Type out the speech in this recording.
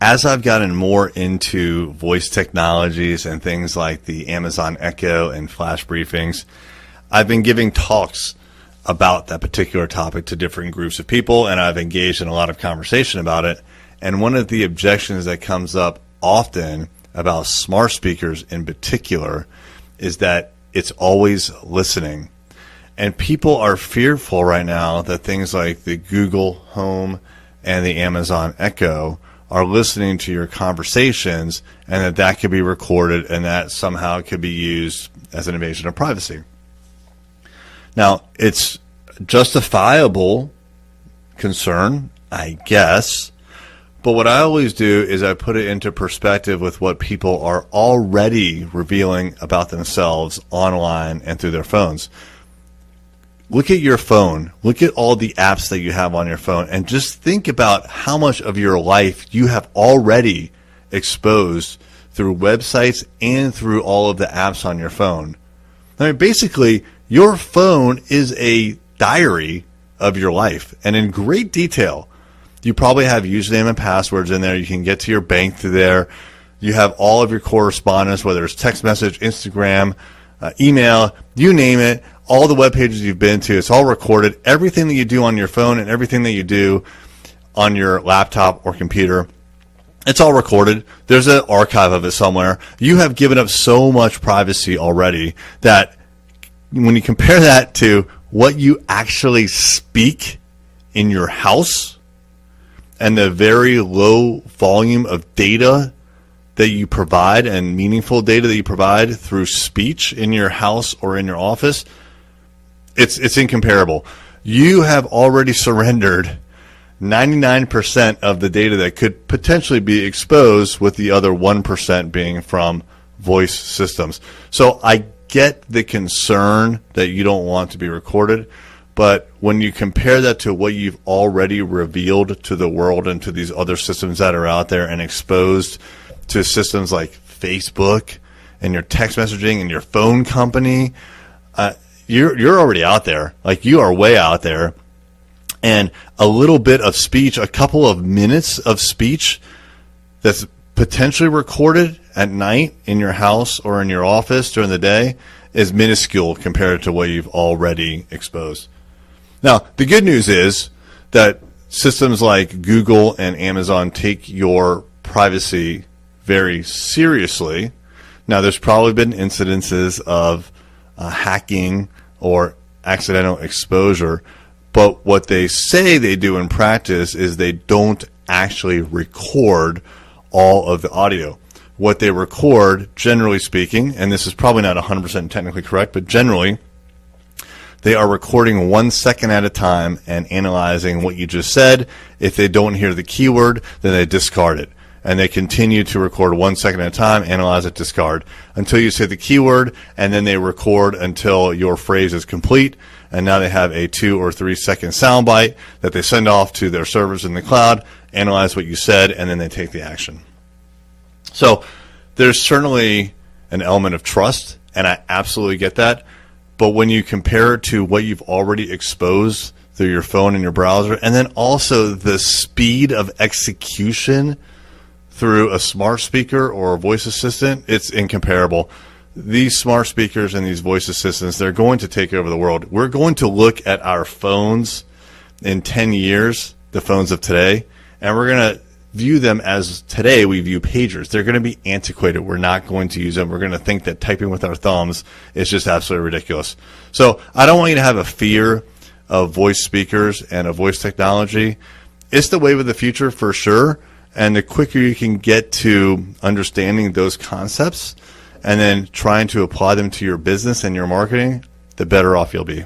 as I've gotten more into voice technologies and things like the Amazon Echo and flash briefings, I've been giving talks about that particular topic to different groups of people, and I've engaged in a lot of conversation about it. And one of the objections that comes up often about smart speakers in particular is that it's always listening. And people are fearful right now that things like the Google Home and the Amazon Echo are listening to your conversations, and that could be recorded, and that somehow could be used as an invasion of privacy. Now, it's justifiable concern, I guess, but what I always do is I put it into perspective with what people are already revealing about themselves online and through their phones. Look at your phone. Look at all the apps that you have on your phone, and just think about how much of your life you have already exposed through websites and through all of the apps on your phone. I mean, basically, your phone is a diary of your life, and in great detail. You probably have username and passwords in there. You can get to your bank through there. You have all of your correspondence, whether it's text message, Instagram, email, you name it. All the web pages you've been to, it's all recorded. Everything that you do on your phone and everything that you do on your laptop or computer, it's all recorded. There's an archive of it somewhere. You have given up so much privacy already that when you compare that to what you actually speak in your house and the very low volume of data that you provide and meaningful data that you provide through speech in your house or in your office, it's incomparable. You have already surrendered 99% of the data that could potentially be exposed, with the other 1% being from voice systems. So I get the concern that you don't want to be recorded, but when you compare that to what you've already revealed to the world and to these other systems that are out there and exposed to systems like Facebook and your text messaging and your phone company, you're already out there. Like, you are way out there. And a little bit of speech, a couple of minutes of speech that's potentially recorded at night in your house or in your office during the day is minuscule compared to what you've already exposed. Now, the good news is that systems like Google and Amazon take your privacy very seriously. Now, there's probably been incidences of hacking or accidental exposure, but what they say they do in practice is they don't actually record all of the audio. What they record, generally speaking, and this is probably not 100% technically correct, but generally, they are recording 1 second at a time and analyzing what you just said. If they don't hear the keyword, then they discard it. And they continue to record 1 second at a time, analyze it, discard, until you say the keyword, and then they record until your phrase is complete. And now they have a 2 or 3 second soundbite that they send off to their servers in the cloud, analyze what you said, and then they take the action. So there's certainly an element of trust, and I absolutely get that. But when you compare it to what you've already exposed through your phone and your browser, and then also the speed of execution through a smart speaker or a voice assistant, it's incomparable. These smart speakers and these voice assistants, they're going to take over the world. We're going to look at our phones in 10 years, the phones of today, and we're going to view them as today we view pagers. They're going to be antiquated. We're not going to use them. We're going to think that typing with our thumbs is just absolutely ridiculous. So I don't want you to have a fear of voice speakers and of voice technology. It's the wave of the future for sure. And the quicker you can get to understanding those concepts and then trying to apply them to your business and your marketing, the better off you'll be.